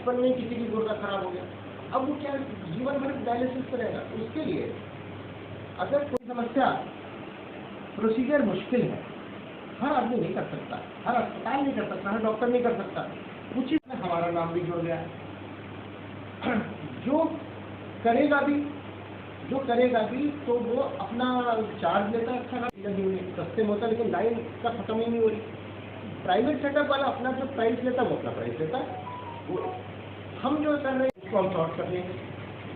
बचपन में किसी की गुर्दा खराब हो गया, अब वो क्या जीवन भर डायलिसिस करेगा? उसके लिए अगर कोई समस्या, प्रोसीजर मुश्किल है, हर आदमी नहीं कर सकता, हर अस्पताल नहीं कर सकता, हर डॉक्टर नहीं कर सकता, उचित में हमारा नाम भी जुड़ गया है। जो करेगा भी तो वो अपना चार्ज लेता है, अच्छा लगी हुई सस्ते में होता है, लेकिन लाइन का खत्म ही नहीं हो रही। प्राइवेट सेटअप वाला अपना जो प्राइस लेता है वो अपना प्राइस लेता है, वो हम जो कर रहे हैं उसको हम शॉर्ट कर लेंगे।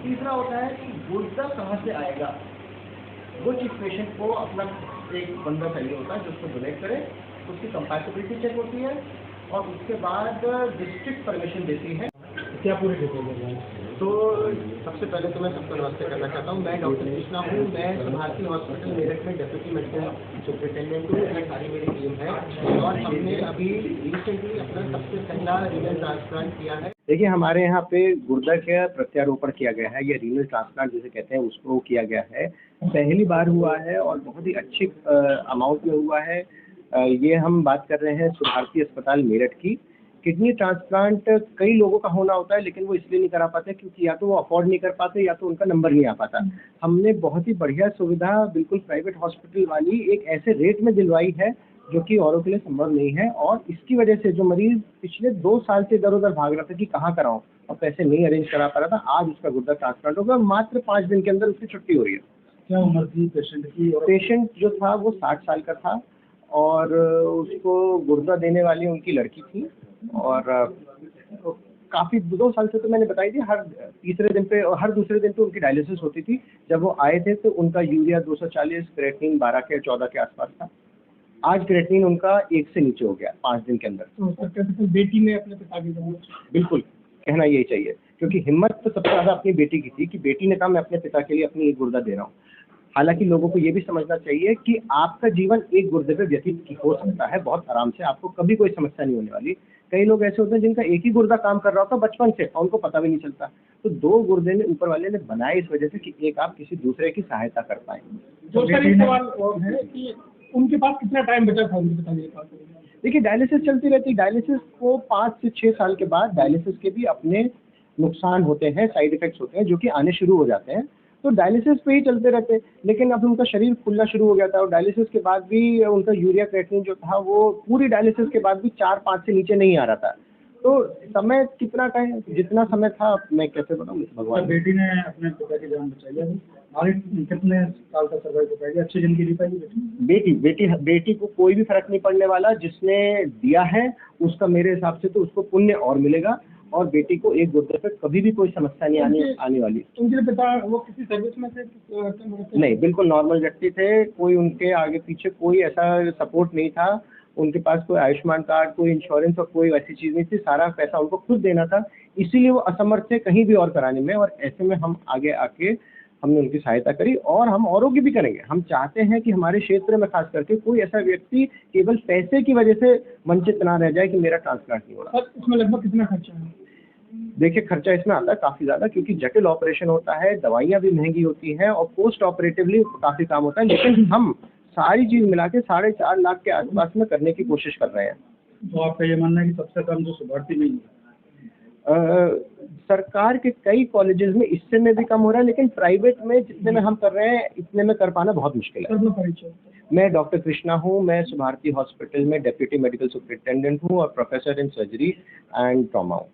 तीसरा होता है कि गुर्दा कहाँ से आएगा, वो चीज पेशेंट को अपना एक बंदा चाहिए होता है जो उसको डोनेट करे, उसकी कंपैटिबिलिटी चेक होती है और उसके बाद डिस्ट्रिक्ट परमिशन देती है। क्या पूरी डिटेल है? तो सबसे पहले तो मैं सबको नमस्ते करना चाहता हूँ। मैं डॉक्टर कृष्णा हूँ, मैं भारती हॉस्पिटल मेरठ में डेप्यूटी मेडिकल सुपरिटेंडेंट हूँ। ये सारी मेरी टीम है और हमने अभी रिसेंटली अपना सबसे पहला रीनल ट्रांसप्लांट किया है। देखिए, हमारे यहाँ पे गुर्दा का प्रत्यारोपण किया गया है, या रीनल ट्रांसप्लांट जिसे कहते हैं उसको किया गया है, पहली बार हुआ है और बहुत ही अच्छी अमाउंट में हुआ है। ये हम बात कर रहे हैं सुभारती अस्पताल मेरठ की। किडनी ट्रांसप्लांट कई लोगों का होना होता है, लेकिन वो इसलिए नहीं करा पाते क्योंकि या तो वो अफोर्ड नहीं कर पाते या तो उनका नंबर नहीं आ पाता। हमने बहुत ही बढ़िया सुविधा बिल्कुल प्राइवेट हॉस्पिटल वाली एक ऐसे रेट में दिलवाई है जो कि औरों के लिए संभव नहीं है, और इसकी वजह से जो मरीज पिछले 2 साल से इधर उधर भाग रहा था कि कहाँ कराऊं और पैसे नहीं अरेंज करा पा रहा था, आज उसका गुर्दा ट्रांसप्लांट होगा। मात्र 5 दिन के अंदर उसकी छुट्टी हो रही है। क्या उम्र थी पेशेंट की? पेशेंट जो था वो 60 साल का था और उसको गुर्दा देने वाली उनकी लड़की थी, और काफ़ी 2 साल से तो मैंने बताई थी, हर तीसरे दिन पे और हर दूसरे दिन पे उनकी डायलिसिस होती थी। जब वो आए थे तो उनका यूरिया 240, क्रेटिनिन 12 के 14 के आसपास था। आज क्रेटिनिन उनका 1 से नीचे हो गया 5 दिन के अंदर। तो बेटी ने अपने पिता की जरूरत? बिल्कुल, कहना यही चाहिए, क्योंकि हिम्मत तो सबसे ज़्यादा अपनी बेटी की थी कि बेटी ने कहा मैं अपने पिता के लिए अपनी एक गुर्दा दे रहा हूँ। हालांकि लोगों को ये भी समझना चाहिए कि आपका जीवन एक गुर्दे पे व्यतीत हो सकता है बहुत आराम से, आपको कभी कोई समस्या नहीं होने वाली। कई लोग ऐसे होते हैं जिनका एक ही गुर्दा काम कर रहा होता है बचपन से और उनको पता भी नहीं चलता। तो 2 गुर्दे ने ऊपर वाले ने बनाए इस वजह से कि एक आप किसी दूसरे की सहायता कर पाए। जो सर सवाल और है कि उनके पास कितना टाइम बचा था उनके पिताजी के पास? देखिए, डायलिसिस चलती रहती है। डायलिसिस को 5 से 6 साल के बाद डायलिसिस के भी अपने नुकसान होते हैं, साइड इफेक्ट्स होते हैं जो कि आने शुरू हो जाते हैं। तो डायलिसिस पे ही चलते रहते हैं, लेकिन अब उनका शरीर फूलना शुरू हो गया था और डायलिसिस के बाद भी उनका यूरिया क्रिएटिनिन जो था वो पूरी डायलिसिस के बाद भी 4-5 से नीचे नहीं आ रहा था। तो समय कितना टाइम, जितना समय था मैं कैसे बताऊँ भगवान। बेटी ने अपने पिता की जान बचाई है, आगे कितने साल तक सर्वाइव कर पाएगी, अच्छी जिंदगी जी पाएगी बेटी को कोई भी फर्क नहीं पड़ने वाला। जिसने दिया है उसका मेरे हिसाब से तो उसको पुण्य और मिलेगा, और बेटी को एक गुर्दे पे कभी भी कोई समस्या नहीं आने वाली। उनके पिता वो किसी सर्विस में थे? नहीं, बिल्कुल नॉर्मल व्यक्ति थे, कोई उनके आगे पीछे कोई ऐसा सपोर्ट नहीं था। उनके पास कोई आयुष्मान कार्ड, कोई इंश्योरेंस और कोई वैसी चीज़ नहीं थी। सारा पैसा उनको खुद देना था, इसीलिए वो असमर्थ थे कहीं भी और कराने में, और ऐसे में हम आगे आके हमने उनकी सहायता करी और हम औरों की भी करेंगे। हम चाहते हैं कि हमारे क्षेत्र में खास करके कोई ऐसा व्यक्ति केवल पैसे की वजह से वंचित ना रह जाए कि मेरा ट्रांसप्लांट नहीं हो रहा। सर इसमें लगभग कितना खर्चा है? देखिए, खर्चा इसमें आता है काफ़ी ज़्यादा, क्योंकि जटिल ऑपरेशन होता है, दवाइयाँ भी महंगी होती हैं और पोस्ट ऑपरेटिवली काफ़ी काम होता है, लेकिन हम सारी चीज़ मिला के 4.5 लाख के आसपास में करने की कोशिश कर रहे हैं। तो आपका ये मानना है कि सबसे कम जो सुभारती में ही सरकार के कई कॉलेजेस में इससे में भी कम हो रहा है, लेकिन प्राइवेट में जितने में हम कर रहे हैं इतने में कर पाना बहुत मुश्किल है। मैं डॉक्टर कृष्णा हूँ, मैं सुभारती हॉस्पिटल में डेप्यूटी मेडिकल सुपरिटेंडेंट हूँ और professor in surgery and trauma हूँ।